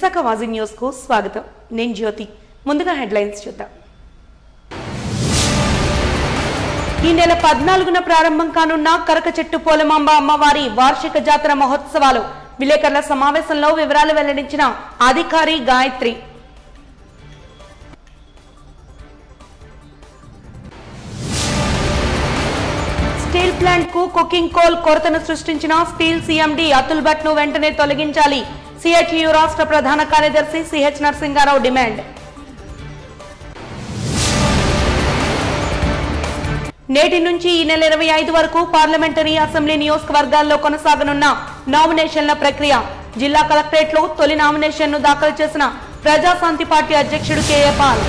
Visakha వాజీ news కు స్వాగతం. నేను జ్యోతి. ముందుగా హెడ్లైన్స్ చూద్దాం. ఈ నెల 14న ప్రారంభం కానున్న కరకచెట్టు పోలమాంబ అమ్మవారి వార్షిక జాతర మహోత్సవాలు. విలేకరుల సమావేశంలో వివరాలు వెల్లడించిన అధికారి గాయత్రి. స్టీల్ ప్లాంట్ కు కుకింగ్ కోల్ కొరతను సృష్టించిన స్టీల్ సీఎండీ అతుల్ భట్ ను వెంటనే తొలగించాలి. సిఐటియు రాష్ట్ర ప్రధాన కార్యదర్శి సిహెచ్ నరసింగారావు డిమాండ్. నేటి నుంచి ఈ నెల 25 వరకు పార్లమెంటరీ అసెంబ్లీ నియోజకవర్గాల్లో కొనసాగనున్న నామినేషన్ల ప్రక్రియ. జిల్లా కలెక్టరేట్ లో తొలి నామినేషన్ ను దాఖలు చేసిన ప్రజాశాంతి పార్టీ అధ్యక్షుడు కేఏ పాల్.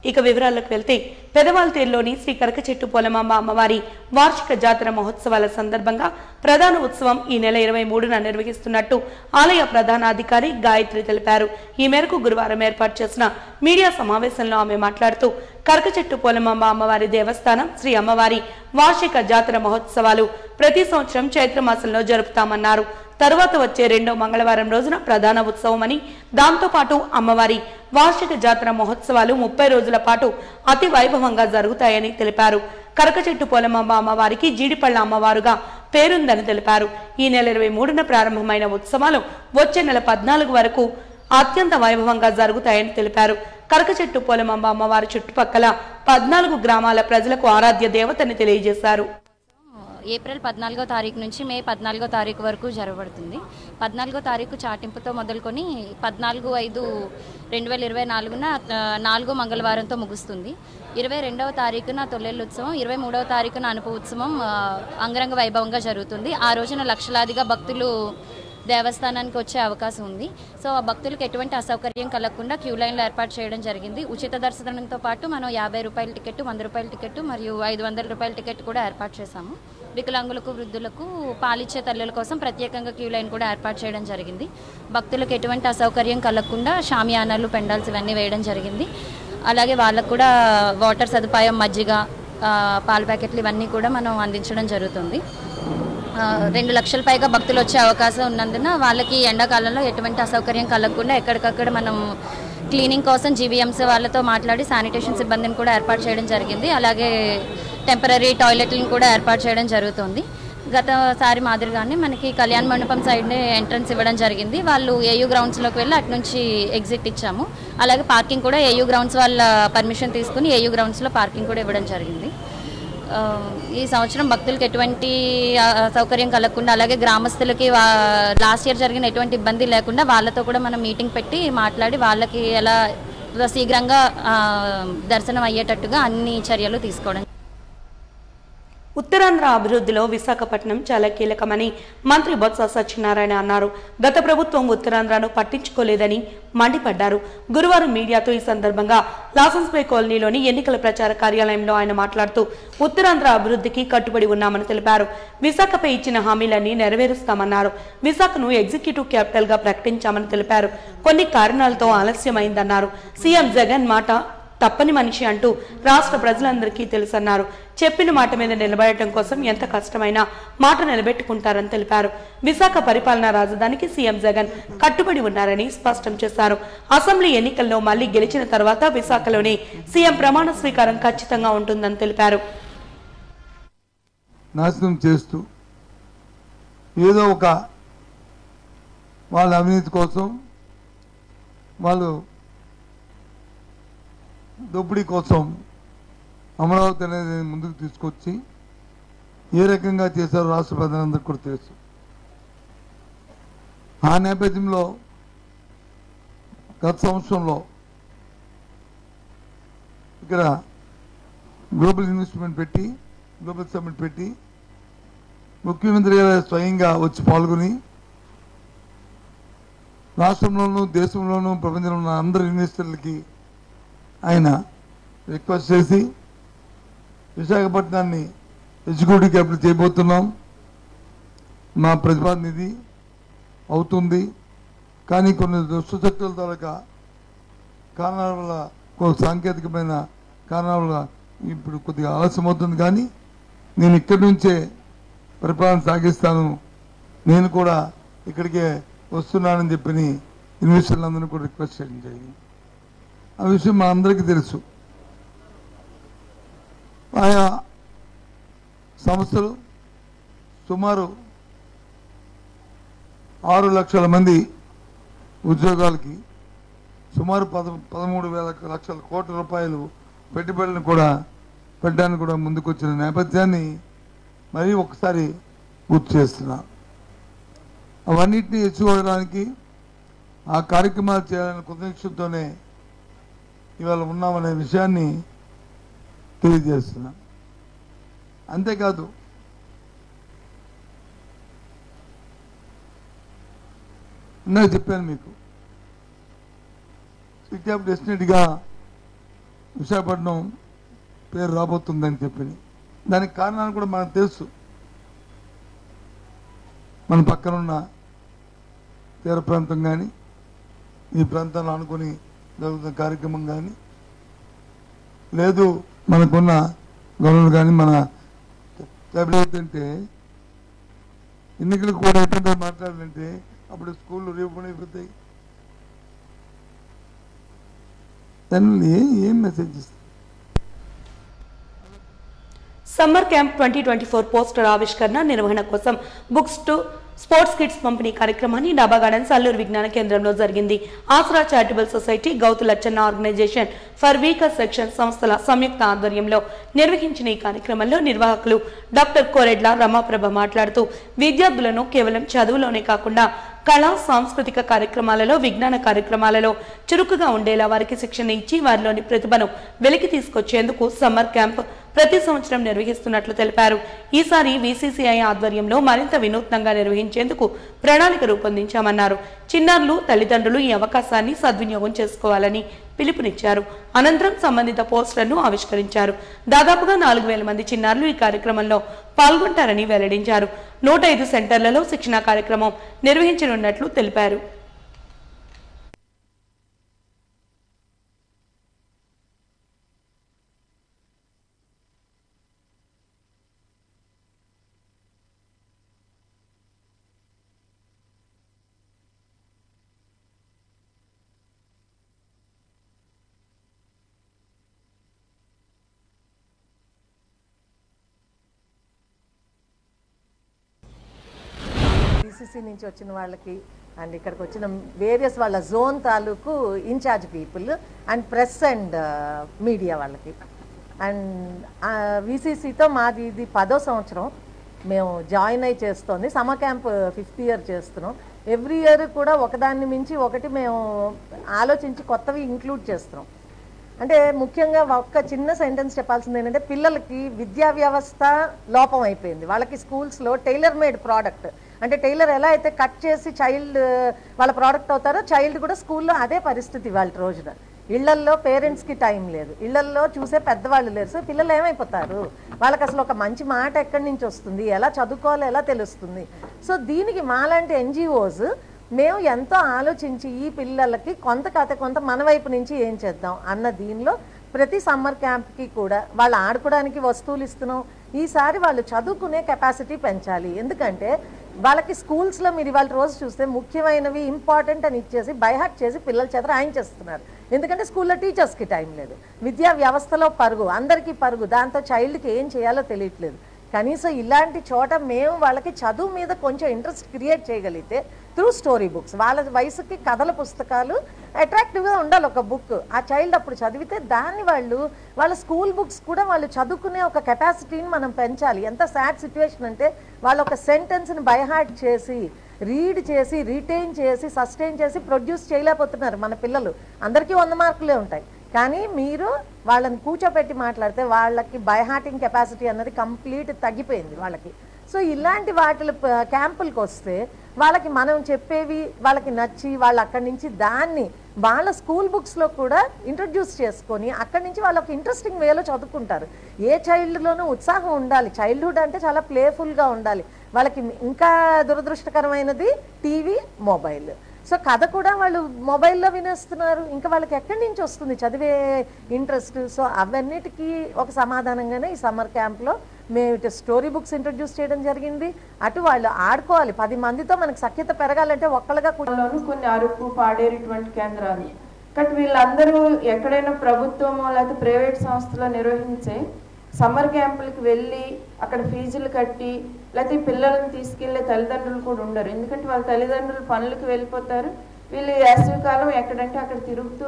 ఇక వివరాల్లోకి వెళ్తే పెదవాల్తేరులోని శ్రీ కరకచెట్టు పోలమాంబ అమ్మవారి వార్షిక జాతర మహోత్సవాల సందర్భంగా ప్రధాన ఉత్సవం ఈ నెల 23న నిర్వహిస్తున్నట్టు ఆలయ ప్రధానాధికారి గాయత్రి తెలిపారు. ఈ మేరకు గురువారం ఏర్పాటు చేసిన మీడియా సమావేశంలో ఆమె మాట్లాడుతూ కరకచెట్టు పోలమాంబ అమ్మవారి దేవస్థానం శ్రీ అమ్మవారి వార్షిక జాతర మహోత్సవాలు ప్రతి సంవత్సరం చైత్రమాసంలో జరుపుతామన్నారు. తరువాత వచ్చే 2వ మంగళవారం రోజున ప్రధాన ఉత్సవం అని, దాంతోపాటు అమ్మవారి వార్షిక జాతర మహోత్సవాలు 30 రోజుల పాటు అతి వైభవంగా జరుగుతాయని తెలిపారు. కరకచెట్టు పోలమాంబ అమ్మవారికి జీడిపళ్ళ అమ్మవారుగా పేరుందని తెలిపారు. ఈ నెల 23న ప్రారంభమైన ఉత్సవాలు వచ్చే నెల 14 వరకు అత్యంత వైభవంగా జరుగుతాయని తెలిపారు. కరకచెట్టు పోలమాంబ అమ్మవారి చుట్టుపక్కల 14 గ్రామాల ప్రజలకు ఆరాధ్య దేవతని తెలియజేశారు. ఏప్రిల్ 14వ తారీఖు నుంచి మే 14వ తారీఖు వరకు జరగబడుతుంది. 14వ తారీఖు చాటింపుతో మొదలుకొని 14/5/2024న 4వ మంగళవారంతో ముగుస్తుంది. 22వ తారీఖున తొల్లెల్లు ఉత్సవం, 23వ తారీఖున అనుపు ఉత్సవం అంగరంగ వైభవంగా జరుగుతుంది. ఆ రోజున లక్షలాదిగా భక్తులు దేవస్థానానికి వచ్చే అవకాశం ఉంది. సో ఆ భక్తులకు ఎటువంటి అసౌకర్యం కలగకుండా క్యూ లైన్లు ఏర్పాటు చేయడం జరిగింది. ఉచిత దర్శనంతో పాటు మనం 50 రూపాయల టికెట్, 100 రూపాయల టికెట్ మరియు 500 రూపాయల టికెట్ కూడా ఏర్పాటు చేశాము. వికలాంగులకు, వృద్ధులకు, పాలిచ్చే తల్లుల కోసం ప్రత్యేకంగా క్యూ లైన్ కూడా ఏర్పాటు చేయడం జరిగింది. భక్తులకు ఎటువంటి అసౌకర్యం కలగకుండా షామియానాలు, పెండాల్స్ ఇవన్నీ వేయడం జరిగింది. అలాగే వాళ్ళకు కూడా వాటర్ సదుపాయం, మజ్జిగ, పాల ప్యాకెట్లు ఇవన్నీ కూడా మనం అందించడం జరుగుతుంది. 2 లక్షల పైగా భక్తులు వచ్చే అవకాశం ఉన్నందున వాళ్ళకి ఎండాకాలంలో ఎటువంటి అసౌకర్యం కలగకుండా ఎక్కడికక్కడ మనం క్లీనింగ్ కోసం జీవీఎంసీ వాళ్ళతో మాట్లాడి శానిటేషన్ సిబ్బందిని కూడా ఏర్పాటు చేయడం జరిగింది. అలాగే టెంపరీ టాయిలెట్లను కూడా ఏర్పాటు చేయడం జరుగుతుంది. గతసారి మాదిరిగానే మనకి కళ్యాణ మండపం సైడ్నే ఎంట్రన్స్ ఇవ్వడం జరిగింది. వాళ్ళు ఏయూ గ్రౌండ్స్లోకి వెళ్ళి అటు నుంచి ఎగ్జిట్ ఇచ్చాము. అలాగే పార్కింగ్ కూడా ఏయూ గ్రౌండ్స్ వాళ్ళ పర్మిషన్ తీసుకుని ఏయూ గ్రౌండ్స్లో పార్కింగ్ కూడా ఇవ్వడం జరిగింది. ఈ సంవత్సరం భక్తులకు ఎటువంటి సౌకర్యం కలగకుండా, అలాగే గ్రామస్తులకి లాస్ట్ ఇయర్ జరిగిన ఎటువంటి ఇబ్బంది లేకుండా వాళ్ళతో కూడా మనం మీటింగ్ పెట్టి మాట్లాడి వాళ్ళకి ఎలా శీఘ్రంగా దర్శనం అయ్యేటట్టుగా అన్ని చర్యలు తీసుకోవడం. ఉత్తరాంధ్ర అభివృద్ధిలో విశాఖపట్నం చాలా కీలకమని మంత్రి బొత్స సత్యనారాయణ అన్నారు. గత ప్రభుత్వం ఉత్తరాంధ్రను పట్టించుకోలేదని మండిపడ్డారు. గురువారం మీడియాతో ఈ సందర్భంగా లాసెన్స్బే కాలనీలోని ఎన్నికల ప్రచార కార్యాలయంలో ఆయన మాట్లాడుతూ ఉత్తరాంధ్ర అభివృద్ధికి కట్టుబడి ఉన్నామని తెలిపారు. విశాఖపై ఇచ్చిన హామీలన్నీ నెరవేరుస్తామన్నారు. విశాఖను ఎగ్జిక్యూటివ్ క్యాపిటల్ గా ప్రకటించామని తెలిపారు. కొన్ని కారణాలతో ఆలస్యమైందన్నారు. సీఎం జగన్ మాట తప్పని మనిషి అంటూ రాష్ట్ర ప్రజలందరికీ తెలుసన్నారు. చెప్పిన మాట మీద నిలబడటం కోసం ఎంత కష్టమైనా మాట నిలబెట్టుకుంటారని తెలిపారు. విశాఖ పరిపాలనా రాజధానికి సీఎం జగన్ కట్టుబడి ఉన్నారని స్పష్టం చేశారు. అసెంబ్లీ ఎన్నికల్లో మళ్లీ గెలిచిన తర్వాత విశాఖలోనే సీఎం ప్రమాణ స్వీకారం ఖచ్చితంగా ఉంటుందని తెలిపారు. నాశనం చేస్తూ ఏదో ఒక వాళ్ళ అవినీతి కోసం, వాళ్ళు దోపిడీ కోసం అమరావతి అనేది ముందుకు తీసుకొచ్చి ఏ రకంగా చేశారో రాష్ట్ర ప్రజలందరికీ కూడా తెలుసు. ఆ నేపథ్యంలో గత సంవత్సరంలో ఇక్కడ గ్లోబల్ ఇన్వెస్ట్మెంట్ పెట్టి, గ్లోబల్ సమ్మిట్ పెట్టి ముఖ్యమంత్రి గారు స్వయంగా వచ్చి పాల్గొని రాష్ట్రంలోనూ, దేశంలోనూ, ప్రపంచంలో ఉన్న అందరు ఇన్వెస్టర్లకి ఆయన రిక్వెస్ట్ చేసి విశాఖపట్నాన్ని ఎగ్జిక్యూటివ్ క్యాపిటల్ చేయబోతున్నాం, మా ప్రతిపాదన అవుతుంది, కానీ కొన్ని దుష్టశక్తుల తాలూకా కారణాల వల్ల, సాంకేతికమైన కారణాల వల్ల ఇప్పుడు కొద్దిగా ఆలస్యం అవుతుంది. కానీ నేను ఇక్కడి నుంచే పరిపాలన సాగిస్తాను, నేను కూడా ఇక్కడికే వస్తున్నానని చెప్పి ఇన్వెస్టర్లందరినీ కూడా రిక్వెస్ట్ చేయడం జరిగింది. ఆ విషయం మా అందరికీ తెలుసు. ఆయా సంస్థలు సుమారు 6 లక్షల మంది ఉద్యోగాలకి సుమారు 13,000 లక్షల కోట్ల రూపాయలు పెట్టుబడులను కూడా పెట్టడానికి కూడా ముందుకొచ్చిన నేపథ్యాన్ని మరీ ఒకసారి గుర్తు చేస్తున్నా. అవన్నిటిని ఎచ్చుకోవడానికి ఆ కార్యక్రమాలు చేయాలనే కృతజ్ఞతతోనే ఇవాళ ఉన్నామనే విషయాన్ని తెలియజేస్తున్నా. అంతేకాదు ఇందాక చెప్పాను మీకు సిటీ ఆఫ్ డెస్టినేట్గా విశాఖపట్నం పేరు రాబోతుందని చెప్పి దానికి కారణాలు కూడా మనకు తెలుసు. మన పక్కనున్న తీర ప్రాంతం కానీ ఈ ప్రాంతాన్ని అనుకుని జరుగుతున్న కార్యక్రమం కానీ లేదు మనకున్న గవర్నర్ కానీ మన అంటే ఎన్నికలకు కూడా ఎట్లా మాట్లాడాలంటే అప్పుడు స్కూళ్ళు రీఓపెన్ అయిపోతాయి. దానివల్ల ఏం మెసేజ్ ఇస్తారు? సమ్మర్ క్యాంప్ 2024 పోస్టర్ ఆవిష్కరణ నిర్వహణ కోసం బుక్స్ టు స్పోర్ట్స్ కిట్స్ పంపిణీ కార్యక్రమాన్ని డాబా గార్డెన్స్ అల్లూరు విజ్ఞాన కేంద్రంలో జరిగింది. Aasara charitable society, Gouthu Latchanna organisation for weaker section సంస్థల సంయుక్త ఆధ్వర్యంలో నిర్వహించిన ఈ కార్యక్రమంలో నిర్వాహకులు డాక్టర్ కోరెడ్ల రమాప్రభ మాట్లాడుతూ విద్యార్థులను కేవలం చదువులోనే కాకుండా కళా సాంస్కృతిక కార్యక్రమాలలో, విజ్ఞాన కార్యక్రమాలలో చురుకుగా ఉండేలా వారికి శిక్షణ ఇచ్చి వారిలోని ప్రతిభను వెలికి తీసుకొచ్చేందుకు సమ్మర్ క్యాంప్ ప్రతి సంవత్సరం నిర్వహిస్తున్నట్లు తెలిపారు. ఈసారి VCCI ఆధ్వర్యంలో మరింత వినూత్నంగా నిర్వహించేందుకు ప్రణాళిక రూపొందించామన్నారు. చిన్నారులు, తల్లిదండ్రులు ఈ అవకాశాన్ని సద్వినియోగం చేసుకోవాలని పిలుపునిచ్చారు. అనంతరం సంబంధిత పోస్టర్ను ఆవిష్కరించారు. దాదాపుగా 4,000 మంది చిన్నారులు ఈ కార్యక్రమంలో పాల్గొంటారని వెల్లడించారు. 105 సెంటర్లలో శిక్షణా కార్యక్రమం నిర్వహించనున్నట్లు తెలిపారు. BCC నుంచి వచ్చిన వాళ్ళకి అండ్ ఇక్కడికి వచ్చిన వేరియస్ వాళ్ళ జోన్ తాలూకు in-charge people and press and media వాళ్ళకి అండ్ VCCతో మాది ఇది 10వ సంవత్సరం మేము జాయిన్ అయి చేస్తోంది. సమ్మర్ క్యాంప్ 5th ఇయర్ చేస్తున్నాం. ఎవ్రీ ఇయర్ కూడా ఒకదాన్ని మించి ఒకటి మేము ఆలోచించి కొత్తవి ఇంక్లూడ్ చేస్తున్నాం. అంటే ముఖ్యంగా ఒక చిన్న సెంటెన్స్ చెప్పాల్సింది ఏంటంటే పిల్లలకి విద్యా వ్యవస్థ లోపం అయిపోయింది. వాళ్ళకి స్కూల్స్లో టైలర్ మేడ్ ప్రోడక్ట్ అంటే టైలర్ ఎలా అయితే కట్ చేసి చైల్డ్ వాళ్ళ ప్రోడక్ట్ అవుతారో చైల్డ్ కూడా స్కూల్లో అదే పరిస్థితి వాళ్ళ రోజున. ఇళ్లల్లో పేరెంట్స్కి టైం లేదు, ఇళ్లల్లో చూసే పెద్దవాళ్ళు లేరు. సో పిల్లలు ఏమైపోతారు, వాళ్ళకి అసలు ఒక మంచి మాట ఎక్కడి నుంచి వస్తుంది, ఎలా చదువుకోవాలో ఎలా తెలుస్తుంది. సో దీనికి మాలాంటి NGOs మేము ఎంతో ఆలోచించి ఈ పిల్లలకి కొంత మన వైపు నుంచి ఏం చేద్దాం అన్న దీనిలో ప్రతి సమ్మర్ క్యాంప్కి కూడా వాళ్ళు ఆడుకోవడానికి వస్తువులు ఇస్తున్నాం. ఈసారి వాళ్ళు చదువుకునే కెపాసిటీ పెంచాలి. ఎందుకంటే వాళ్ళకి స్కూల్స్లో మీరు ఇవాళ రోజు చూస్తే ముఖ్యమైనవి ఇంపార్టెంట్ అని ఇచ్చేసి బైహార్ట్ చేసి పిల్లల చేత రాయించేస్తున్నారు. ఎందుకంటే స్కూల్లో టీచర్స్కి టైం లేదు, విద్యా వ్యవస్థలో పరుగు, అందరికీ పరుగు, దాంతో చైల్డ్కి ఏం చేయాలో తెలియట్లేదు. కనీసం ఇలాంటి చోట మేము వాళ్ళకి చదువు మీద కొంచెం ఇంట్రెస్ట్ క్రియేట్ చేయగలిగితే త్రూ స్టోరీ బుక్స్, వాళ్ళ వయసుకి కథల పుస్తకాలు అట్రాక్టివ్గా ఉండాలి. ఒక బుక్ ఆ చైల్డ్ అప్పుడు చదివితే దాన్ని వాళ్ళ స్కూల్ బుక్స్ కూడా వాళ్ళు చదువుకునే ఒక కెపాసిటీని మనం పెంచాలి. ఎంత సాడ్ సిచ్యువేషన్ అంటే వాళ్ళు ఒక సెంటెన్స్ని బైహార్ట్ చేసి రీడ్ చేసి రిటైన్ చేసి సస్టైన్ చేసి ప్రొడ్యూస్ చేయలేకపోతున్నారు మన పిల్లలు. అందరికీ 100 మార్కులే ఉంటాయి, కానీ మీరు వాళ్ళని కూర్చోపెట్టి మాట్లాడితే వాళ్ళకి బైహార్టింగ్ కెపాసిటీ అన్నది కంప్లీట్ తగ్గిపోయింది వాళ్ళకి. సో ఇలాంటి వాటి క్యాంపులకు వస్తే వాళ్ళకి మనం చెప్పేవి వాళ్ళకి నచ్చి వాళ్ళు అక్కడి నుంచి దాన్ని వాళ్ళ స్కూల్ బుక్స్లో కూడా ఇంట్రడ్యూస్ చేసుకొని అక్కడి నుంచి వాళ్ళకి ఇంట్రెస్టింగ్ వేలో చదువుకుంటారు. ఏ చైల్డ్లోనూ ఉత్సాహం ఉండాలి. చైల్డ్హుడ్ అంటే చాలా ప్లేఫుల్గా ఉండాలి. వాళ్ళకి ఇంకా దురదృష్టకరమైనది టీవీ, మొబైల్. సో కథ కూడా వాళ్ళు మొబైల్లో వినేస్తున్నారు. ఇంకా వాళ్ళకి ఎక్కడి నుంచి వస్తుంది చదివే ఇంట్రెస్ట్? సో అవన్నిటికీ ఒక సమాధానంగానే ఈ సమ్మర్ క్యాంప్లో మేము ఇటు స్టోరీ బుక్స్ ఇంట్రడ్యూస్ చేయడం జరిగింది. అటు వాళ్ళు ఆడుకోవాలి, 10 మందితో మనకు సఖ్యత పెరగాలంటే ఒక్కళ్ళగా కూడా కొన్ని అరుపు పాడేటువంటి కేంద్రాలు. కాబట్టి వీళ్ళందరూ ఎక్కడైనా ప్రభుత్వమో లేకపోతే ప్రైవేట్ సంస్థలో నిర్వహించే సమ్మర్ క్యాంపులకి వెళ్ళి అక్కడ ఫీజులు కట్టి లేకపోతే పిల్లలను తీసుకెళ్లే తల్లిదండ్రులు కూడా ఉండరు. ఎందుకంటే వాళ్ళ తల్లిదండ్రులు పనులకు వెళ్ళిపోతారు, వీళ్ళు వేసవికాలం ఎక్కడంటే అక్కడ తిరుగుతూ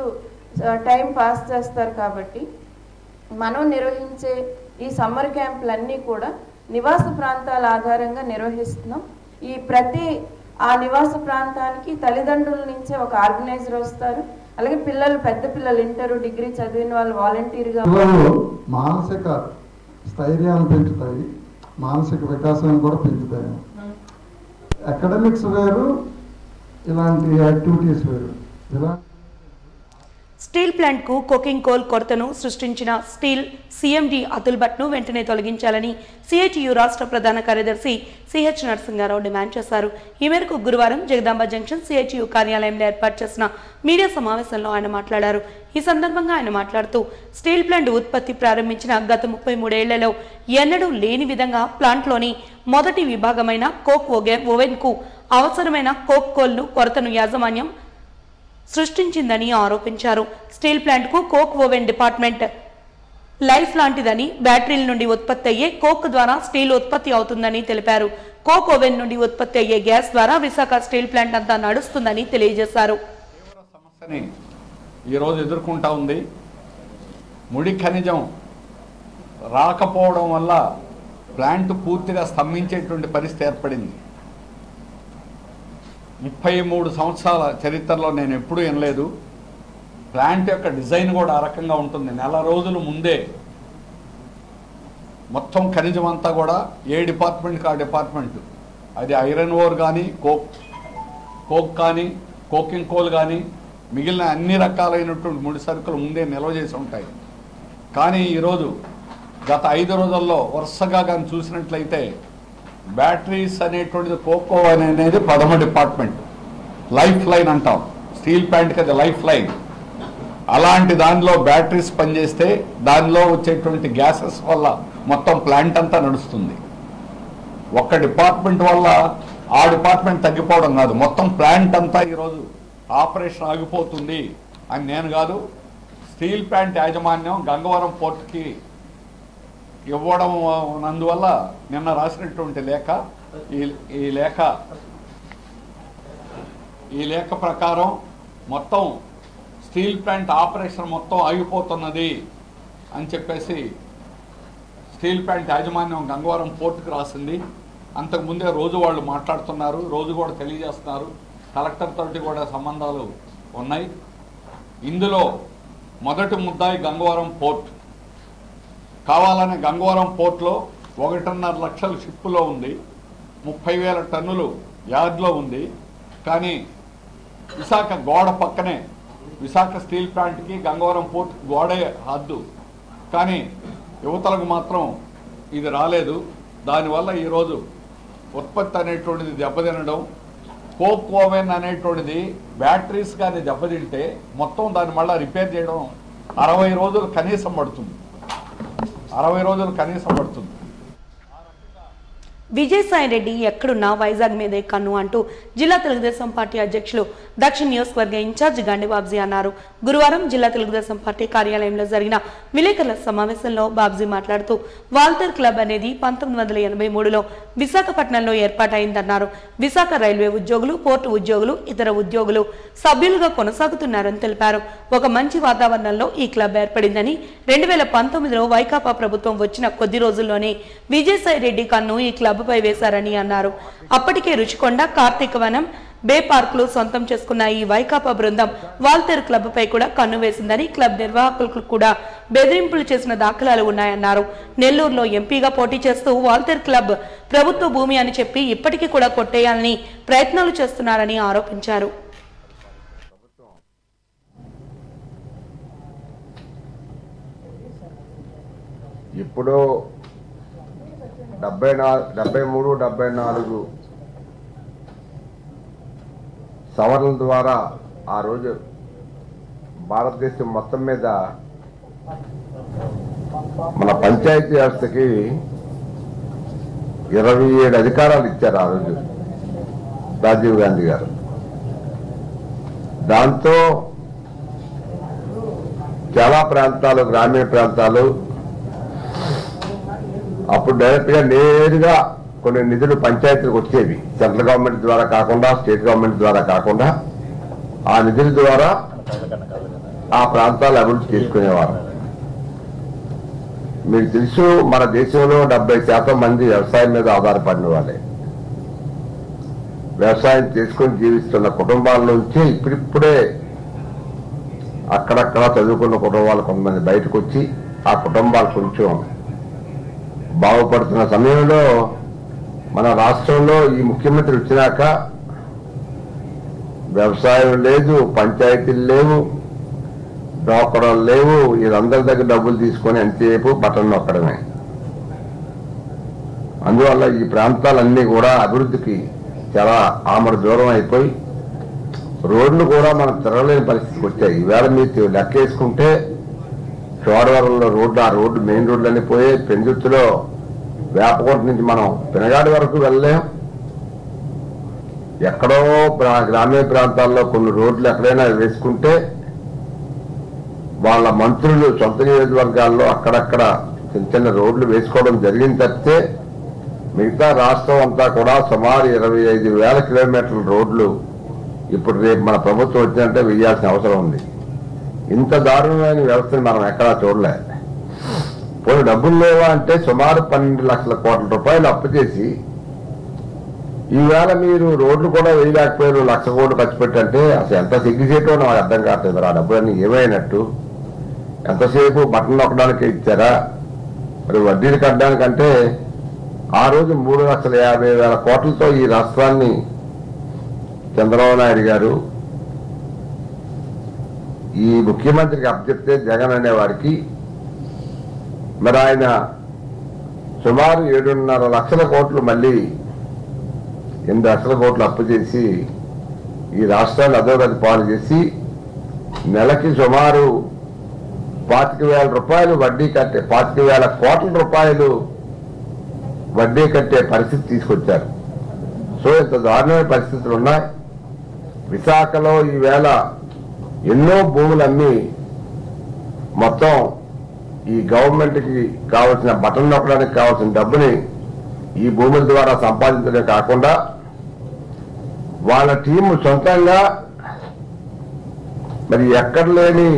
టైం పాస్ చేస్తారు. కాబట్టి మనం నిర్వహించే ఈ సమ్మర్ క్యాంపులన్నీ కూడా నివాస ప్రాంతాల ఆధారంగా నిర్వహిస్తున్నాం. ఈ ప్రతి ఆ నివాస ప్రాంతానికి తల్లిదండ్రుల నుంచే ఒక ఆర్గనైజర్ వస్తారు. అలాగే పిల్లలు, పెద్ద పిల్లలు, ఇంటర్, డిగ్రీ చదివిన వాళ్ళు వాలంటీర్గా మానసిక స్థైర్యాన్ని పెంచుతాయి, మానసిక వికాసాన్ని కూడా పెంచుతాయి. అకాడమిక్స్ వేరు, ఇలాంటి యాక్టివిటీస్ వేరు. స్టీల్ ప్లాంట్కు కోకింగ్ కోల్ కొరతను సృష్టించిన స్టీల్ సీఎండీ అతుల్ భట్ను వెంటనే తొలగించాలని సిఐటియు రాష్ట్ర ప్రధాన కార్యదర్శి సిహెచ్ నరసింగారావు డిమాండ్ చేశారు. ఈ మేరకు గురువారం జగదాంబ జంక్షన్ సిఐటియు కార్యాలయంలో ఏర్పాటు చేసిన మీడియా సమావేశంలో ఆయన మాట్లాడారు. ఈ సందర్భంగా ఆయన మాట్లాడుతూ స్టీల్ ప్లాంట్ ఉత్పత్తి ప్రారంభించిన గత 33 ఏళ్లలో ఎన్నడూ లేని విధంగా ప్లాంట్లోని మొదటి విభాగమైన కోక్ ఓవెన్కు అవసరమైన కోక్ కోల్ను కొరతను యాజమాన్యం సృష్టించిందని ఆరోపించారు. స్టీల్ ప్లాంట్కు కోక్ ఓవెన్ డిపార్ట్మెంట్ లైఫ్ లాంటిదని, బ్యాటరీల నుండి ఉత్పత్తి అయ్యే కోక్ ద్వారా స్టీల్ ఉత్పత్తి అవుతుందని తెలిపారు. కోక్ ఓవెన్ నుండి ఉత్పత్తి అయ్యే గ్యాస్ ద్వారా విశాఖ స్టీల్ ప్లాంట్ అంతా నడుస్తుందని తెలియజేశారు. సమస్యని ఈరోజు ఎదుర్కొంటా ఉంది. ముడి ఖనిజం రాకపోవడం వల్ల ప్లాంట్ పూర్తిగా స్తంభించేటువంటి పరిస్థితి ఏర్పడింది. 33 సంవత్సరాల చరిత్రలో నేను ఎప్పుడూ వినలేదు. ప్లాంట్ యొక్క డిజైన్ కూడా ఆ రకంగా ఉంటుంది. నెల రోజుల ముందే మొత్తం ఖనిజం అంతా కూడా ఏ డిపార్ట్మెంట్కి ఆ డిపార్ట్మెంట్, అది ఐరన్ ఓర్ కానీ, కోక్ కానీ, కోకింగ్ కోల్ కానీ, మిగిలిన అన్ని రకాలైనటువంటి ముడి సరుకులు ముందే నిల్వ చేసి ఉంటాయి. కానీ ఈరోజు గత 5 రోజుల్లో వరుసగా కానీ చూసినట్లయితే బ్యాటరీస్ అనేటువంటిది కోకో అనేది ప్రథమ డిపార్ట్మెంట్, లైఫ్ లైన్ అంటాం. స్టీల్ ప్లాంట్కి అది లైఫ్ లైన్. అలాంటి దానిలో బ్యాటరీస్ పనిచేస్తే దానిలో వచ్చేటువంటి గ్యాసెస్ వల్ల మొత్తం ప్లాంట్ అంతా నడుస్తుంది. ఒక్క డిపార్ట్మెంట్ వల్ల ఆ డిపార్ట్మెంట్ తగ్గిపోవడం కాదు, మొత్తం ప్లాంట్ అంతా ఈరోజు ఆపరేషన్ ఆగిపోతుంది అని నేను కాదు, స్టీల్ ప్లాంట్ యాజమాన్యం గంగవరం పోర్టుకి ఇవ్వడం నందువల్ల నిన్న రాసినటువంటి లేఖ, ఈ లేఖ ప్రకారం మొత్తం స్టీల్ ప్లాంట్ ఆపరేషన్ మొత్తం ఆగిపోతున్నది అని చెప్పేసి స్టీల్ ప్లాంట్ యాజమాన్యం గంగవరం పోర్టుకు రాసింది. అంతకుముందే రోజు వాళ్ళు మాట్లాడుతున్నారు, రోజు కూడా తెలియజేస్తున్నారు. కలెక్టర్ తోటి కూడా సంబంధాలు ఉన్నాయి. ఇందులో మొదటి ముద్దాయి గంగవరం పోర్ట్. కావాలనే గంగవరం పోర్ట్లో 1.5 లక్షల షిప్పులో ఉంది, 30,000 టన్నులు యార్డ్లో ఉంది. కానీ విశాఖ గోడ పక్కనే, విశాఖ స్టీల్ ప్లాంట్కి గంగవరం పోర్ట్ గోడే హద్దు, కానీ యువతలకు మాత్రం ఇది రాలేదు. దానివల్ల ఈరోజు ఉత్పత్తి అనేటువంటిది దెబ్బతినడం. కోక్ ఓవెన్ అనేటువంటిది బ్యాటరీస్ కానీ దెబ్బతింటే మొత్తం దాన్ని మళ్ళీ రిపేర్ చేయడం 60 రోజులు కనీసం పడుతుంది. 60 రోజులు కనీసం పడుతుంది. విజయసాయి రెడ్డి ఎక్కడున్నా వైజాగ్ మీదే కన్ను అంటూ జిల్లా తెలుగుదేశం పార్టీ అధ్యక్షులు దక్షిణ నియోజకవర్గ ఇన్ఛార్జి గండి బాబ్జీ అన్నారు. గురువారం జిల్లా తెలుగుదేశం పార్టీ కార్యాలయంలో జరిగిన విలేకరుల సమావేశంలో బాబ్జీ మాట్లాడుతూ వాల్తేర్ క్లబ్ అనేది 1983లో విశాఖపట్నంలో ఏర్పాటైందన్నారు. విశాఖ రైల్వే ఉద్యోగులు, పోర్టు ఉద్యోగులు, ఇతర ఉద్యోగులు సభ్యులుగా కొనసాగుతున్నారని తెలిపారు. ఒక మంచి వాతావరణంలో ఈ క్లబ్ ఏర్పడిందని, 2019లో వైకాపా ప్రభుత్వం వచ్చిన కొద్ది రోజుల్లోనే విజయసాయి రెడ్డి కన్ను ఈ క్లబ్ పై వేశారని అన్నారు. అప్పటికే రుచికొండ, కార్తీక వనం, బే పార్కులు సొంతం చేసుకున్న ఈ వైకాపా బృందం వాల్తేరు క్లబ్ పై కూడా కన్ను వేసిందని, క్లబ్ నిర్వాహకులకు కూడా బెదిరింపులు చేసిన దాఖలాలు ఉన్నాయన్నారు. నెల్లూరులో ఎంపీగా పోటీ చేస్తూ వాల్తేరు క్లబ్ ప్రభుత్వ భూమి అని చెప్పి ఇప్పటికీ కూడా కొట్టేయాలని ప్రయత్నాలు చేస్తున్నారని ఆరోపించారు. ఇప్పుడు 73, 74 సవరణల ద్వారా ఆ రోజు భారతదేశం మొత్తం మీద మన పంచాయతీ వ్యవస్థకి 27 అధికారాలు ఇచ్చారు ఆ రోజు రాజీవ్ గాంధీ గారు. దాంతో చాలా ప్రాంతాలు, గ్రామీణ ప్రాంతాలు అప్పుడు డైరెక్ట్గా నేరుగా కొన్ని నిధులు పంచాయతీలకు వచ్చేవి. సెంట్రల్ గవర్నమెంట్ ద్వారా కాకుండా, స్టేట్ గవర్నమెంట్ ద్వారా కాకుండా ఆ నిధుల ద్వారా ఆ ప్రాంతాలు అభివృద్ధి చేసుకునేవారు. మీకు తెలుసు, మన దేశంలో 70% మంది వ్యవసాయం మీద ఆధారపడిన వాళ్ళే. వ్యవసాయం చేసుకుని జీవిస్తున్న కుటుంబాల నుంచి ఇప్పుడిప్పుడే అక్కడక్కడ చదువుకున్న కుటుంబాలు కొంతమంది బయటకు వచ్చి ఆ కుటుంబాలు కొంచెం బాగుపడుతున్న సమయంలో మన రాష్ట్రంలో ఈ ముఖ్యమంత్రి వచ్చినాక వ్యవసాయం లేదు, పంచాయతీలు లేవు, డోకరాలు లేవు. వీళ్ళందరి దగ్గర డబ్బులు తీసుకొని ఎంతసేపు బటన్ నొక్కడమే. అందువల్ల ఈ ప్రాంతాలన్నీ కూడా అభివృద్ధికి చాలా ఆమడ దూరం అయిపోయి రోడ్లు కూడా మనం తిరగలేని పరిస్థితికి వచ్చాయి. ఈవేళ మీరు లెక్కేసుకుంటే చోడవరంలో రోడ్డు, ఆ రోడ్డు మెయిన్ రోడ్లన్నీ పోయి, పెందుర్తిలో వేపకోట నుంచి మనం పినగాడి వరకు వెళ్ళలేం. ఎక్కడో గ్రామీణ ప్రాంతాల్లో కొన్ని రోడ్లు ఎక్కడైనా వేసుకుంటే వాళ్ళ మంత్రులు సొంత నియోజకవర్గాల్లో అక్కడక్కడ చిన్న చిన్న రోడ్లు వేసుకోవడం జరిగింది తప్పితే మిగతా రాష్ట్రం అంతా కూడా సుమారు 25,000 కిలోమీటర్ల రోడ్లు ఇప్పుడు రేపు మన ప్రభుత్వం వచ్చిందంటే వేయాల్సిన అవసరం ఉంది. ఇంత దారుణమైన వ్యవస్థని మనం ఎక్కడా చూడలే. పోనీ డబ్బులు లేవా అంటే సుమారు 12 లక్షల కోట్ల రూపాయలు అప్పు చేసి ఈవేళ మీరు రోడ్లు కూడా వేయలేకపోయారు, 1 లక్ష కోట్లు ఖర్చు పెట్టంటే అసలు ఎంత సిగ్గుచేటో నాకు అర్థం కావట్లేదు. ఆ డబ్బులన్నీ ఏమైనట్టు? ఎంతసేపు బటన్ నొక్కడానికి ఇచ్చారా? మరి వడ్డీలు కట్టడానికంటే ఆ రోజు 3,50,000 కోట్లతో ఈ రాష్ట్రాన్ని చంద్రబాబు నాయుడు గారు ఈ ముఖ్యమంత్రికి అప్పచెప్తే జగన్ అనేవారికి మరి ఆయన సుమారు 7.5 లక్షల కోట్లు మళ్ళీ 8 లక్షల కోట్లు అప్పు చేసి ఈ రాష్ట్రాన్ని అధోగతి పాలు చేసి నెలకి సుమారు 25,000 రూపాయలు వడ్డీ కట్టే 25,000 కోట్ల రూపాయలు వడ్డీ కట్టే పరిస్థితి తీసుకొచ్చారు. సో ఇంత దారుణమైన పరిస్థితులు ఉన్నాయి. విశాఖలో ఈవేళ ఎన్నో భూములు అమ్మి మొత్తం ఈ గవర్నమెంట్కి కావాల్సిన బటన్ నొక్కడానికి కావాల్సిన డబ్బుని ఈ భూముల ద్వారా సంపాదించడమే కాకుండా వాళ్ళ టీము సొంతంగా మరి ఎక్కడ లేని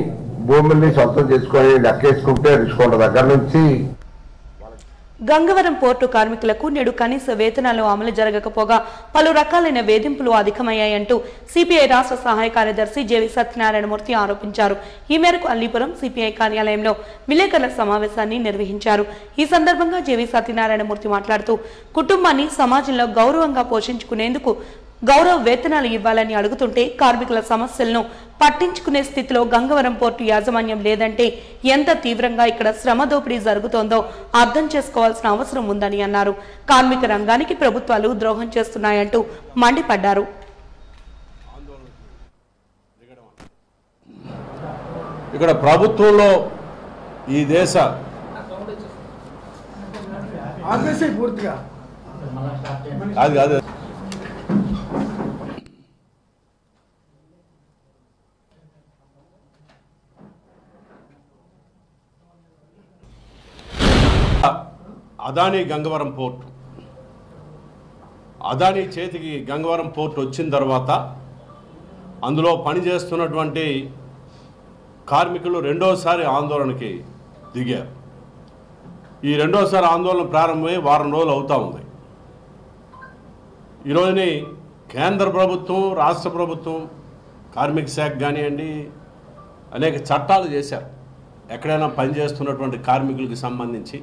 భూముల్ని సొంతం చేసుకొని లెక్కేసుకుంటే రుచికొండ దగ్గర నుంచి గంగవరం పోర్టు కార్మికులకు నేడు కనీస వేతనాలు అమలు జరగకపోగా పలు రకాలైన వేధింపులు అధికమయ్యాయంటూ సిపిఐ రాష్ట్ర సహాయ కార్యదర్శి జేవి సత్యనారాయణమూర్తి ఆరోపించారు. ఈ మేరకు అల్లీపురం సిపిఐ కార్యాలయంలో విలేకరుల సమావేశాన్ని నిర్వహించారు. ఈ సందర్భంగా జేవి సత్యనారాయణమూర్తి మాట్లాడుతూ కుటుంబాన్ని సమాజంలో గౌరవంగా పోషించుకునేందుకు గౌరవ వేతనాలు ఇవ్వాలని అడుగుతుంటే కార్మికుల సమస్యలను పట్టించుకునే స్థితిలో గంగవరం పోర్టు యాజమాన్యం లేదంటే ఎంత తీవ్రంగా ఇక్కడ శ్రమ దోపిడీ జరుగుతోందో అర్థం చేసుకోవాల్సిన అవసరం ఉందని అన్నారు. కార్మిక రంగానికి ప్రభుత్వాలు ద్రోహం చేస్తున్నాయంటూ మండిపడ్డారు. ఇక్కడ ప్రభుత్వంలో ఈ దేశ కాదు అదానీ గంగవరం పోర్టు, అదానీ చేతికి గంగవరం పోర్టు వచ్చిన తర్వాత అందులో పనిచేస్తున్నటువంటి కార్మికులు రెండోసారి ఆందోళనకి దిగారు. ఈ రెండోసారి ఆందోళన ప్రారంభమై వారం రోజులు అవుతూ ఉంది. ఈరోజుని కేంద్ర ప్రభుత్వం, రాష్ట్ర ప్రభుత్వం, కార్మిక శాఖ కానివ్వండి అనేక చట్టాలు చేశారు. ఎక్కడైనా పనిచేస్తున్నటువంటి కార్మికులకు సంబంధించి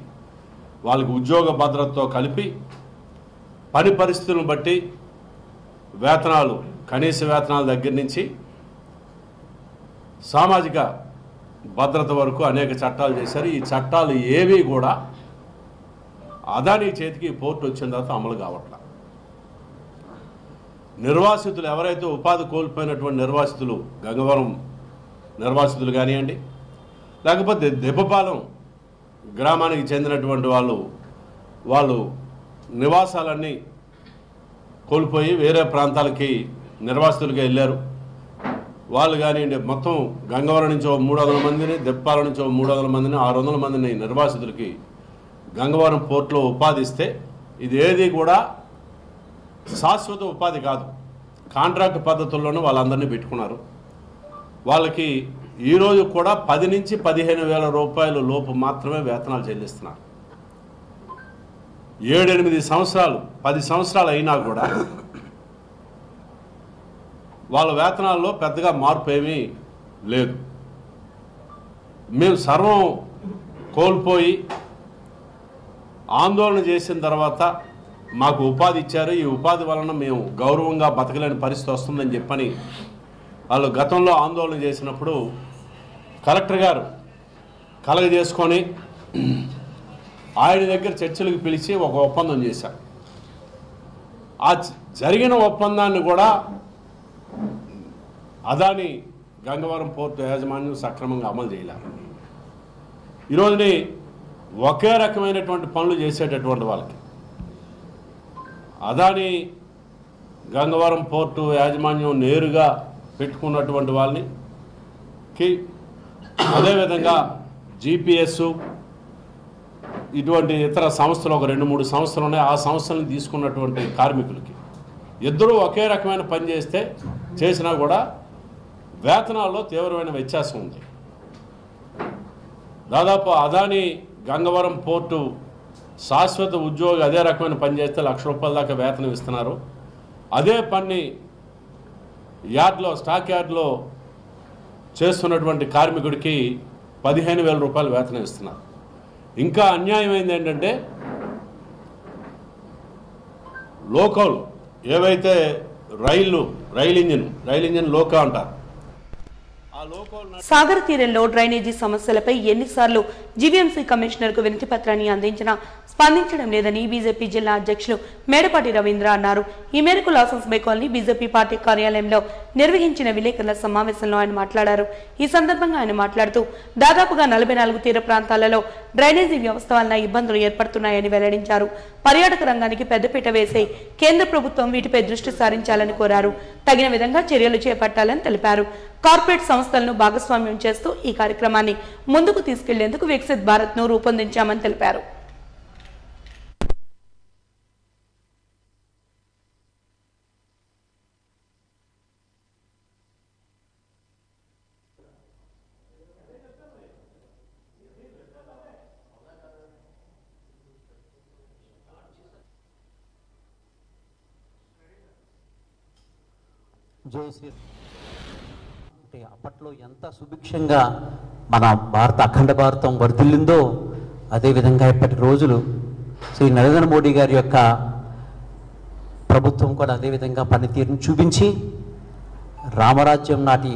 వాళ్ళకి ఉద్యోగ భద్రతతో కలిపి పని పరిస్థితులను బట్టి వేతనాలు, కనీస వేతనాల దగ్గర నుంచి సామాజిక భద్రత వరకు అనేక చట్టాలు చేశారు. ఈ చట్టాలు ఏవి కూడా అదానీ చేతికి పోర్టు వచ్చిన తర్వాత అమలు కావట్లేదు. నిర్వాసితులు ఎవరైతే ఉపాధి కోల్పోయినటువంటి నిర్వాసితులు, గంగవరం నిర్వాసితులు కానివ్వండి, లేకపోతే దెబ్బపాలెం గ్రామానికి చెందినటువంటి వాళ్ళు నివాసాలన్నీ కోల్పోయి వేరే ప్రాంతాలకి నిర్వాసితులుగా వెళ్ళారు. వాళ్ళు కానివ్వండి, మొత్తం గంగవరం నుంచి 300 మందిని, దెబ్బపాలెం నుంచి 300 మందిని, 600 మందిని నిర్వాసితులకి గంగవరం పోర్టులో ఉపాధి ఇస్తే ఇది ఏది కూడా శాశ్వత ఉపాధి కాదు, కాంట్రాక్ట్ పద్ధతుల్లోనూ వాళ్ళందరినీ పెట్టుకున్నారు. వాళ్ళకి ఈరోజు కూడా 10 నుంచి 15,000 రూపాయల లోపు మాత్రమే వేతనాలు చెల్లిస్తున్నారు. 7-8 సంవత్సరాలు 10 సంవత్సరాలు అయినా కూడా వాళ్ళ వేతనాల్లో పెద్దగా మార్పు ఏమీ లేదు. మేము సర్వం కోల్పోయి ఆందోళన చేసిన తర్వాత మాకు ఉపాధి ఇచ్చారు, ఈ ఉపాధి వలన మేము గౌరవంగా బతకలేని పరిస్థితి వస్తుందని చెప్పని వాళ్ళు గతంలో ఆందోళన చేసినప్పుడు కలెక్టర్ గారు కలగజేసుకొని ఆయన దగ్గర చర్చలకు పిలిచి ఒక ఒప్పందం చేశారు. ఆ జరిగిన ఒప్పందాన్ని కూడా అదాని గంగవరం పోర్టు యాజమాన్యం సక్రమంగా అమలు చేయలేరు. ఈరోజుని ఒకే రకమైనటువంటి పనులు చేసేటటువంటి వాళ్ళకి అదాని గంగవరం పోర్టు యాజమాన్యం నేరుగా పెట్టుకున్నటువంటి వాళ్ళకి, అదేవిధంగా జిపిఎస్ ఇటువంటి ఇతర సంస్థలు ఒక 2-3 సంస్థలు ఉన్నాయి, ఆ సంస్థలను తీసుకున్నటువంటి కార్మికులకి ఇద్దరూ ఒకే రకమైన పని చేసినా కూడా వేతనాల్లో తీవ్రమైన వ్యత్యాసం ఉంది. దాదాపు అదాని గంగవరం పోర్టు శాశ్వత ఉద్యోగి అదే రకమైన పని చేస్తే ₹1,00,000 దాకా వేతనం ఇస్తున్నారు. అదే పని యార్డ్లో, స్టాక్ యార్డ్లో చేస్తున్నటువంటి కార్మికుడికి ₹15,000 వేతనం ఇస్తున్నారు. ఇంకా అన్యాయమైంది ఏంటంటే లోకల్ ఏవైతే రైల్ ఇంజిన్ లోకో అంటారు, సాగర్ తీరంలో డ్రైనేజీ సమస్యలపై ఎన్నిసార్లు జీవీఎంసీ కమిషనర్ కు వినతి పత్రాన్ని అందించినా స్పందించడం లేదని బీజేపీ జిల్లా అధ్యక్షులు మేడపాటి రవీంద్ర అన్నారు. ఈ మేరకు లాసెన్స్ బే కాలనీ బీజేపీ పార్టీ కార్యాలయంలో నిర్వహించిన విలేకరుల సమావేశంలో ఆయన మాట్లాడారు. ఈ సందర్భంగా ఆయన మాట్లాడుతూ దాదాపుగా 44 తీర ప్రాంతాలలో డ్రైనేజీ వ్యవస్థ వలన ఇబ్బందులు ఏర్పడుతున్నాయని వెల్లడించారు. పర్యాటక రంగానికి పెద్దపీట వేసే కేంద్ర ప్రభుత్వం వీటిపై దృష్టి సారించాలని కోరారు. తగిన విధంగా చర్యలు చేపట్టాలని తెలిపారు. కార్పొరేట్ సంస్థలను భాగస్వామ్యం చేస్తూ ఈ కార్యక్రమాన్ని ముందుకు తీసుకెళ్లేందుకు వికసిత్ భారత్ ను రూపొందించామని తెలిపారు. అంటే అప్పట్లో ఎంత సుభిక్షంగా మన అఖండ భారతం వర్ధిల్లిందో అదేవిధంగా ఇప్పటి రోజులు శ్రీ నరేంద్ర మోడీ గారి యొక్క ప్రభుత్వం కూడా అదేవిధంగా పనితీరును చూపించి రామరాజ్యం నాటి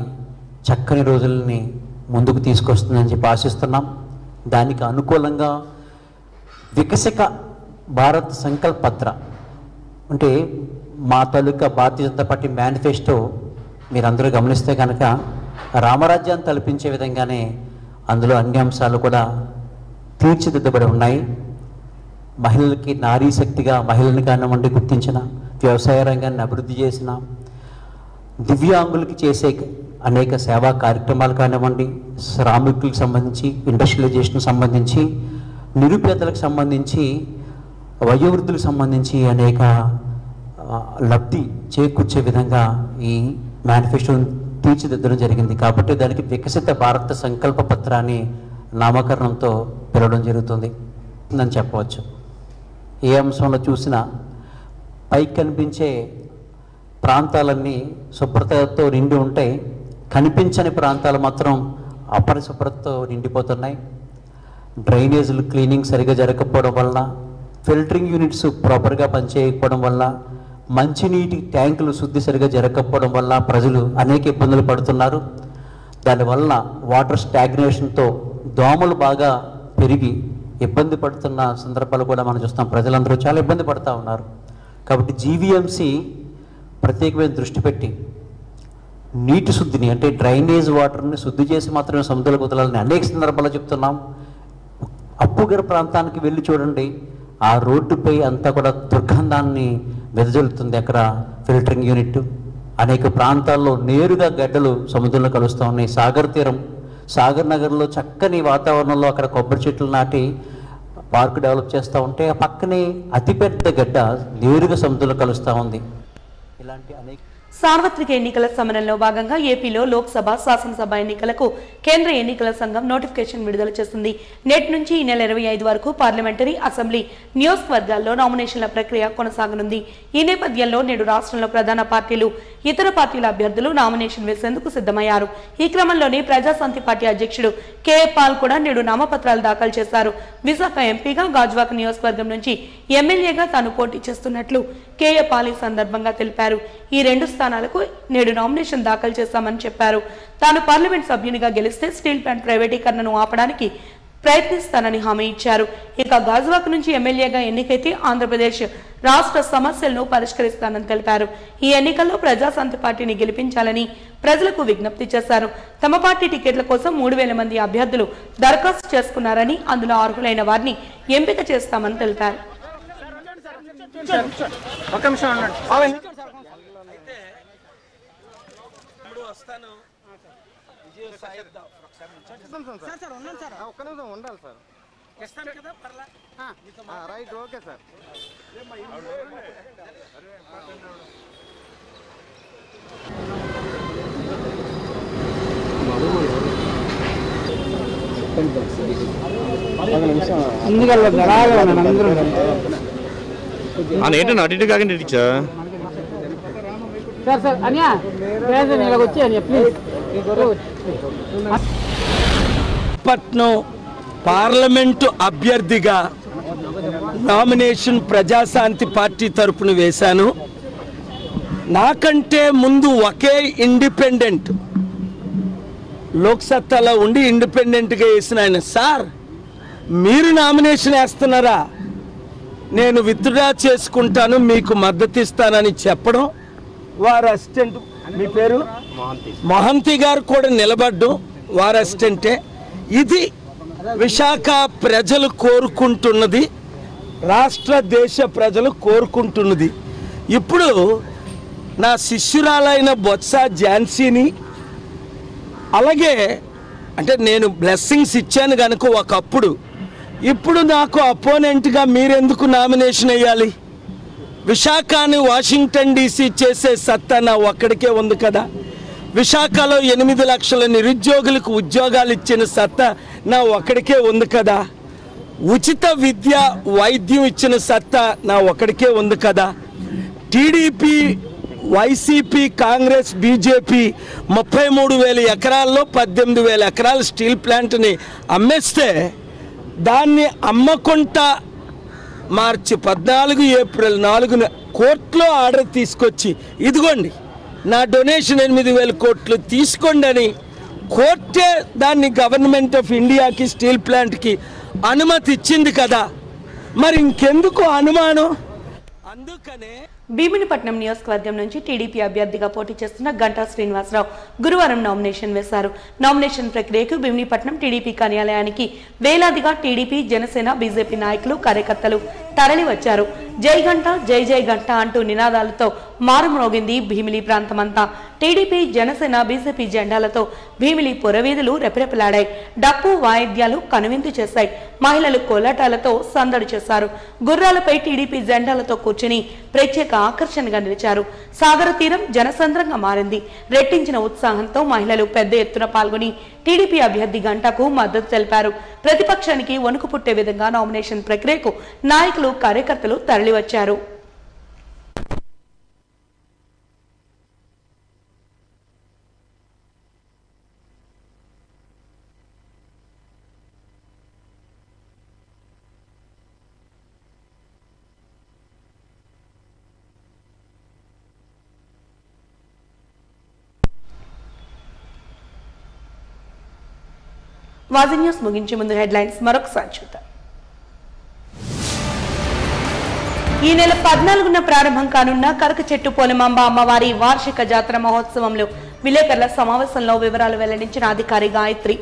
చక్కని రోజుల్ని ముందుకు తీసుకొస్తుందని చెప్పి ఆశిస్తున్నాం. దానికి అనుకూలంగా వికసిత భారత్ సంకల్ప పత్ర అంటే మా తాలూకా భారతీయ జనతా పార్టీ మేనిఫెస్టో మీరందరూ గమనిస్తే కనుక రామరాజ్యాన్ని తలపించే విధంగానే అందులో అన్ని అంశాలు కూడా తీర్చిదిద్దబడి ఉన్నాయి. మహిళలకి నారీ శక్తిగా మహిళలను కానివ్వండి గుర్తించిన, వ్యవసాయ రంగాన్ని అభివృద్ధి చేసిన, దివ్యాంగులకి చేసే అనేక సేవా కార్యక్రమాలు కానివ్వండి, శ్రామికులకు సంబంధించి, ఇండస్ట్రియలైజేషన్ సంబంధించి, నిరుపేదలకు సంబంధించి, వయోవృద్ధులకు సంబంధించి అనేక లబ్ధి చేకూర్చే విధంగా ఈ మేనిఫెస్టోని తీర్చిదిద్దడం జరిగింది. కాబట్టి దానికి వికసిత భారత సంకల్ప పత్రాన్ని నామకరణంతో పిలవడం జరుగుతుంది అని చెప్పవచ్చు. ఏ అంశంలో చూసినా పైకి కనిపించే ప్రాంతాలన్నీ శుభ్రతతో నిండి ఉంటాయి, కనిపించని ప్రాంతాలు మాత్రం అపరిశుభ్రతతో నిండిపోతున్నాయి. డ్రైనేజీలు క్లీనింగ్ సరిగా జరగకపోవడం వల్ల, ఫిల్టరింగ్ యూనిట్స్ ప్రాపర్గా పనిచేయకపోవడం వల్ల, మంచినీటి ట్యాంకులు శుద్ధి సరిగా జరగకపోవడం వల్ల ప్రజలు అనేక ఇబ్బందులు పడుతున్నారు. దానివల్ల వాటర్ స్టాగ్నేషన్తో దోమలు బాగా పెరిగి ఇబ్బంది పడుతున్న సందర్భాలు కూడా మనం చూస్తాం. ప్రజలందరూ చాలా ఇబ్బంది పడుతూ ఉన్నారు. కాబట్టి జీవీఎంసీ ప్రత్యేకమైన దృష్టి పెట్టి నీటి శుద్ధిని అంటే డ్రైనేజ్ వాటర్ని శుద్ధి చేసి మాత్రమే సముద్రాలకు వదలాలని అనేక సందర్భాల్లో చెప్తున్నాం. అప్పుగర ప్రాంతానికి వెళ్ళి చూడండి, ఆ రోడ్డుపై అంతా కూడా దుర్గంధాన్ని వెదజల్లుతుంది. అక్కడ ఫిల్టరింగ్ యూనిట్, అనేక ప్రాంతాల్లో నేరుగా గడ్డలు సముద్రంలో కలుస్తూ ఉన్నాయి. సాగర్ తీరం, సాగర్ నగర్లో చక్కని వాతావరణంలో అక్కడ కొబ్బరి చెట్లు నాటి పార్క్ డెవలప్ చేస్తూ ఉంటే ఆ పక్కనే అతిపెద్ద గడ్డ నేరుగా సముద్రంలో కలుస్తూ ఉంది. ఇలాంటి అనేక సార్వత్రిక ఎన్నికల సమరంలో భాగంగా ఏపీలో లోక్సభ, శాసనసభ ఎన్నికలకు కేంద్ర ఎన్నికల సంఘం నోటిఫికేషన్ విడుదల చేసింది. నేటి నుంచి ఈ నెల 25 వరకు పార్లమెంటరీ, అసెంబ్లీ నియోజకవర్గాల్లో నామినేషన్ల ప్రక్రియ కొనసాగనుంది. ఈ నేపథ్యంలో నేడు రాష్ట్రంలో ప్రధాన పార్టీలు, ఇతర పార్టీల అభ్యర్థులు నామినేషన్ వేసేందుకు సిద్ధమయ్యారు. ఈ క్రమంలోనే ప్రజాశాంతి పార్టీ అధ్యక్షుడు కె పాల్ కూడా నేడు నామపత్రాలు దాఖలు చేశారు. విశాఖ ఎంపీగా, గాజువాక నియోజకవర్గం నుంచి ఎమ్మెల్యేగా తాను పోటీ చేస్తున్నట్లు కె పాల్ ఈ సందర్భంగా తెలిపారు. ఈ 2 స్థానాలకు నేడు నామినేషన్ దాఖలు చేశామని చెప్పారు. తాను పార్లమెంట్ సభ్యునిగా గెలిస్తే స్టీల్ ప్లాంట్ ప్రైవేటీకరణను ఆపడానికి ప్రయత్నిస్తానని హామీ ఇచ్చారు. ఇక గాజువాక నుంచి ఎమ్మెల్యేగా ఎన్నికైతే ఆంధ్రప్రదేశ్ రాష్ట్ర సమస్యలను పరిష్కరిస్తానని తెలిపారు. ఈ ఎన్నికల్లో ప్రజాశాంతి పార్టీని గెలిపించాలని ప్రజలకు విజ్ఞప్తి చేశారు. తమ పార్టీ టికెట్ల కోసం 3000 మంది అభ్యర్థులు దరఖాస్తు చేసుకున్నారని, అందులో అర్హులైన వారిని ఎంపిక చేస్తామని తెలిపారు. ఏంటన్నా అటు ఇటు కాకండి ఇచ్చా పట్నం పార్లమెంటు అభ్యర్థిగా నామినేషన్ ప్రజాశాంతి పార్టీ తరపున వేశాను. నాకంటే ముందు ఒకే ఇండిపెండెంట్ లోక్సత్తాలో ఉండి ఇండిపెండెంట్గా వేసిన ఆయన, సార్ మీరు నామినేషన్ వేస్తున్నారా, నేను విత్డ్రా చేసుకుంటాను, మీకు మద్దతు ఇస్తానని చెప్పడం, వారి అసిస్టెంట్, మీ పేరు మహంతి గారు కూడా నిలబడ్డం వారి అసిస్టెంటే. ఇది విశాఖ ప్రజలు కోరుకుంటున్నది, రాష్ట్ర దేశ ప్రజలు కోరుకుంటున్నది. ఇప్పుడు నా శిష్యురాలైన బొత్స ఝాన్సీని, అలాగే అంటే నేను బ్లెస్సింగ్స్ ఇచ్చాను కనుక ఒకప్పుడు, ఇప్పుడు నాకు అపోనెంట్గా మీరెందుకు నామినేషన్ వేయాలి? విశాఖని వాషింగ్టన్ డీసీ చేసే సత్తా నా ఒక్కడికే ఉంది కదా. విశాఖలో 8 లక్షల నిరుద్యోగులకు ఉద్యోగాలు ఇచ్చిన సత్తా నా ఒక్కడికే ఉంది కదా. ఉచిత విద్య, వైద్యం ఇచ్చిన సత్తా నా ఒక్కడికే ఉంది కదా. టీడీపీ, వైసీపీ, కాంగ్రెస్, బీజేపీ 33,000 ఎకరాల్లో 18,000 ఎకరాల స్టీల్ ప్లాంట్ని అమ్మేస్తే దాన్ని అమ్మకుండా మార్చి 14 ఏప్రిల్ 4న కోర్టులో ఆర్డర్ తీసుకొచ్చి, ఇదిగోండి నా డొనేషన్ 8,000 కోట్లు తీసుకోండి అని కోర్టే దాన్ని గవర్నమెంట్ ఆఫ్ ఇండియాకి, స్టీల్ ప్లాంట్కి అనుమతి ఇచ్చింది కదా. మరి ఇంకెందుకు అనుమానం? అందుకనే భీమునిపట్నం నియోజకవర్గం నుంచి టీడీపీ అభ్యర్థిగా పోటీ చేస్తున్న గంటా శ్రీనివాసరావు గురువారం నామినేషన్ వేశారు. నామినేషన్ ప్రక్రియకు భీమునిపట్నం టీడీపీ కార్యాలయానికి వేలాదిగా టీడీపీ, జనసేన, బీజేపీ నాయకులు, కార్యకర్తలు తరలి వచ్చారు. జై గంట, జై జై గంట అంటూ నినాదాలతో మారుమ్రోగింది భీమిలి ప్రాంతమంతా. టీడీపీ, జనసేన, బీజేపీ జెండాలతో భీమిలి పురవీధులు రెపరెపలాడాయి. డప్పు వాయిద్యాలు కనువిందు చేశాయి. మహిళలు కోలాటాలతో సందడి చేశారు. గుర్రాలపై టీడీపీ జెండాలతో కూర్చుని ప్రత్యేక ఆకర్షణగా నిలిచారు. సాగర తీరం జనసంద్రంగా మారింది. రెట్టించిన ఉత్సాహంతో మహిళలు పెద్ద ఎత్తున పాల్గొని టీడీపీ అభ్యర్థి గంటకు మద్దతు తెలిపారు. ప్రతిపక్షానికి వణుకు పుట్టే విధంగా నామినేషన్ ప్రక్రియకు నాయకులు, కార్యకర్తలు తరలివచ్చారు. వాజీ న్యూస్ ముగించే ముందు హెడ్లైన్స్ మరొకసారి చూద్దాం. ఈ నెల 14న ప్రారంభం కానున్న కరక చెట్టు పోలమాంబ అమ్మవారి వార్షిక జాతర మహోత్సవంలో విలేకరుల సమావేశంలో వివరాలు వెల్లడించిన అధికారి గాయత్రి.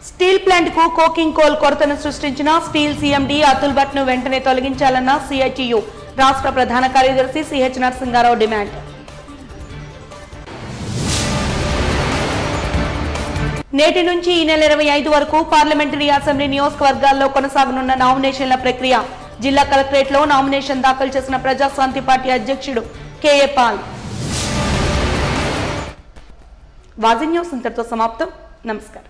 స్టీల్ ప్లాంట్ కు కోకింగ్ కోల్ కొరతను సృష్టించిన స్టీల్ సీఎండీ అతుల్ భట్ ను వెంటనే తొలగించాలన్న సిఐటియు రాష్ట్ర ప్రధాన కార్యదర్శి సిహెచ్ నరసింగారావు డిమాండ్. నేటి నుంచి ఈ నెల 25 వరకు పార్లమెంటరీ అసెంబ్లీ నియోజకవర్గాల్లో కొనసాగనున్న నామినేషన్ల ప్రక్రియ. జిల్లా కలెక్టరేట్ లో నామినేషన్ దాఖలు చేసిన ప్రజాశాంతి పార్టీ అధ్యక్షుడు కేఏ పాల్. వాజీ న్యూస్ ఇంతటితో సమాప్తం. నమస్కారం.